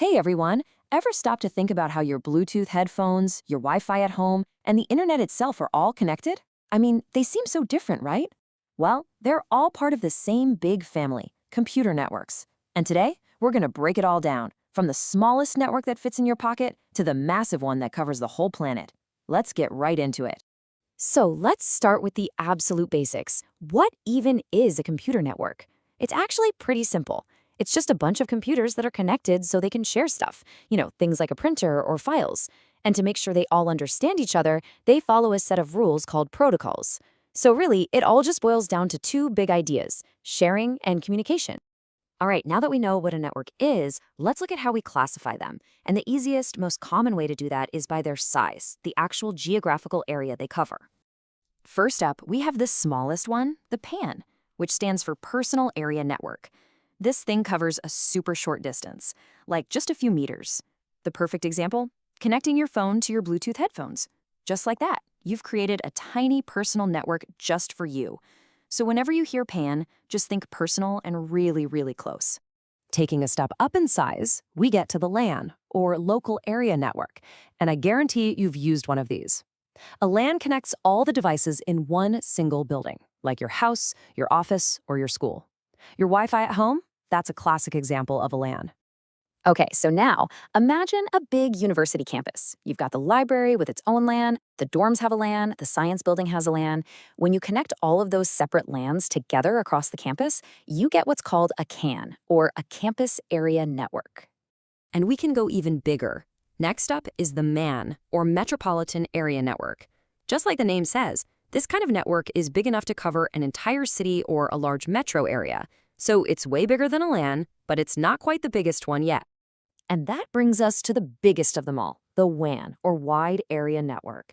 Hey everyone, ever stop to think about how your Bluetooth headphones, your Wi-Fi at home, and the internet itself are all connected? I mean, they seem so different, right? Well, they're all part of the same big family, computer networks. And today, we're going to break it all down, from the smallest network that fits in your pocket to the massive one that covers the whole planet. Let's get right into it. So let's start with the absolute basics. What even is a computer network? It's actually pretty simple. It's just a bunch of computers that are connected so they can share stuff, things like a printer or files. And to make sure they all understand each other, they follow a set of rules called protocols. So really, it all just boils down to two big ideas: sharing and communication. All right, now that we know what a network is, let's look at how we classify them. And the easiest, most common way to do that is by their size, the actual geographical area they cover. First up, we have the smallest one, the PAN, which stands for Personal Area Network. This thing covers a super short distance, like just a few meters. The perfect example? Connecting your phone to your Bluetooth headphones. Just like that, you've created a tiny personal network just for you. So whenever you hear PAN, just think personal and really, really close. Taking a step up in size, we get to the LAN, or Local Area Network, and I guarantee you've used one of these. A LAN connects all the devices in one single building, like your house, your office, or your school. Your Wi-Fi at home? That's a classic example of a LAN. Okay, so now imagine a big university campus. You've got the library with its own LAN, the dorms have a LAN, the science building has a LAN. When you connect all of those separate LANs together across the campus, you get what's called a CAN, or a Campus Area Network. And we can go even bigger. Next up is the MAN, or Metropolitan Area Network. Just like the name says, this kind of network is big enough to cover an entire city or a large metro area. So it's way bigger than a LAN, but it's not quite the biggest one yet. And that brings us to the biggest of them all, the WAN, or Wide Area Network.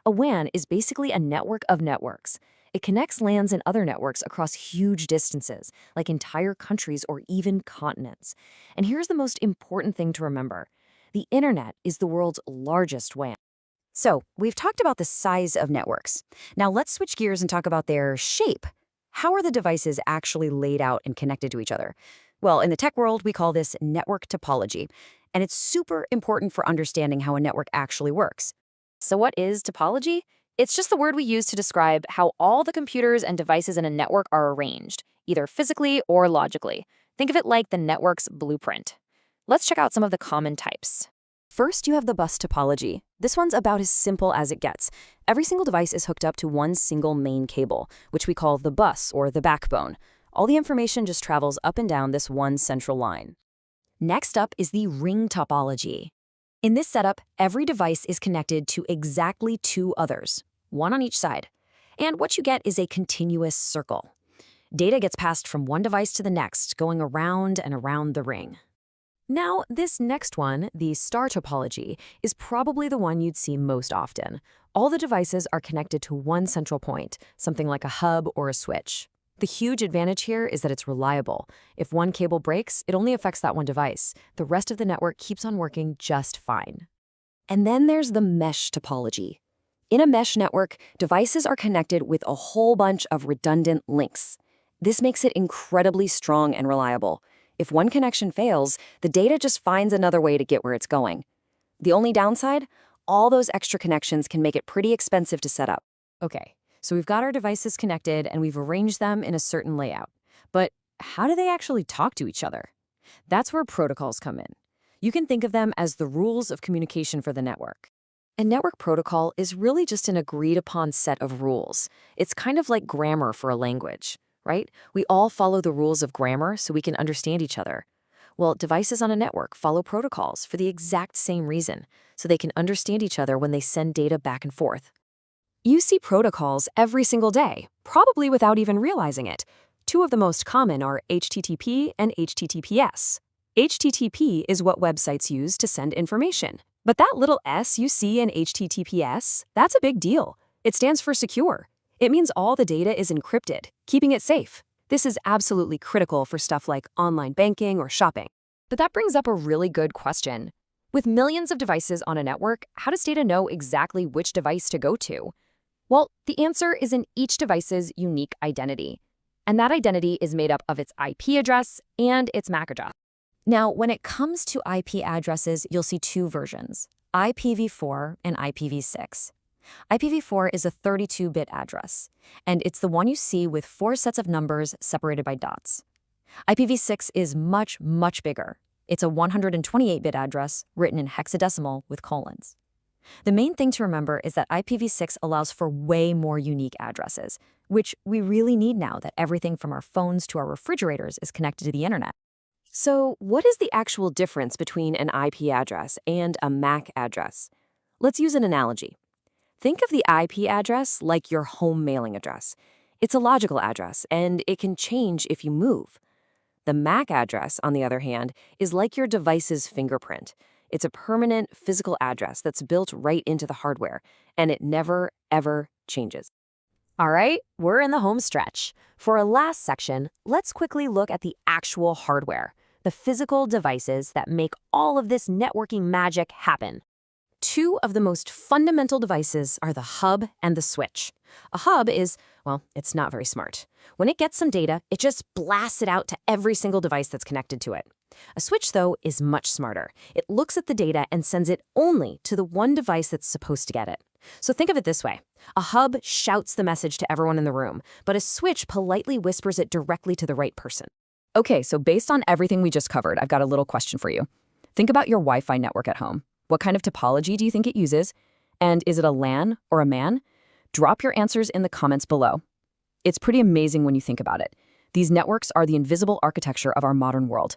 A WAN is basically a network of networks. It connects LANs and other networks across huge distances, like entire countries or even continents. And here's the most important thing to remember. The internet is the world's largest WAN. So we've talked about the size of networks. Now let's switch gears and talk about their shape. How are the devices actually laid out and connected to each other? Well, in the tech world, we call this network topology, and it's super important for understanding how a network actually works. So what is topology? It's just the word we use to describe how all the computers and devices in a network are arranged, either physically or logically. Think of it like the network's blueprint. Let's check out some of the common types. First, you have the bus topology. This one's about as simple as it gets. Every single device is hooked up to one single main cable, which we call the bus or the backbone. All the information just travels up and down this one central line. Next up is the ring topology. In this setup, every device is connected to exactly two others, one on each side. And what you get is a continuous circle. Data gets passed from one device to the next, going around and around the ring. Now, this next one, the star topology, is probably the one you'd see most often. All the devices are connected to one central point, something like a hub or a switch. The huge advantage here is that it's reliable. If one cable breaks, it only affects that one device. The rest of the network keeps on working just fine. And then there's the mesh topology. In a mesh network, devices are connected with a whole bunch of redundant links. This makes it incredibly strong and reliable. If one connection fails, the data just finds another way to get where it's going. The only downside? All those extra connections can make it pretty expensive to set up. Okay, so we've got our devices connected and we've arranged them in a certain layout. But how do they actually talk to each other? That's where protocols come in. You can think of them as the rules of communication for the network. A network protocol is really just an agreed-upon set of rules. It's kind of like grammar for a language. Right? We all follow the rules of grammar so we can understand each other. Well, devices on a network follow protocols for the exact same reason, so they can understand each other when they send data back and forth. You see protocols every single day, probably without even realizing it. Two of the most common are HTTP and HTTPS. HTTP is what websites use to send information. But that little S you see in HTTPS, that's a big deal. It stands for secure. It means all the data is encrypted, keeping it safe. This is absolutely critical for stuff like online banking or shopping. But that brings up a really good question. With millions of devices on a network, how does data know exactly which device to go to? Well, the answer is in each device's unique identity. And that identity is made up of its IP address and its MAC address. Now, when it comes to IP addresses, you'll see two versions, IPv4 and IPv6. IPv4 is a 32-bit address, and it's the one you see with 4 sets of numbers separated by dots. IPv6 is much, much bigger. It's a 128-bit address written in hexadecimal with colons. The main thing to remember is that IPv6 allows for way more unique addresses, which we really need now that everything from our phones to our refrigerators is connected to the internet. So, what is the actual difference between an IP address and a MAC address? Let's use an analogy. Think of the IP address like your home mailing address. It's a logical address, and it can change if you move. The MAC address, on the other hand, is like your device's fingerprint. It's a permanent physical address that's built right into the hardware, and it never, ever changes. All right, we're in the home stretch. For our last section, let's quickly look at the actual hardware, the physical devices that make all of this networking magic happen. Two of the most fundamental devices are the hub and the switch. A hub is, well, it's not very smart. When it gets some data, it just blasts it out to every single device that's connected to it. A switch, though, is much smarter. It looks at the data and sends it only to the one device that's supposed to get it. So think of it this way. A hub shouts the message to everyone in the room, but a switch politely whispers it directly to the right person. Okay, so based on everything we just covered, I've got a little question for you. Think about your Wi-Fi network at home. What kind of topology do you think it uses? And is it a LAN or a MAN? Drop your answers in the comments below. It's pretty amazing when you think about it. These networks are the invisible architecture of our modern world.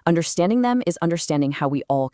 Understanding them is understanding how we all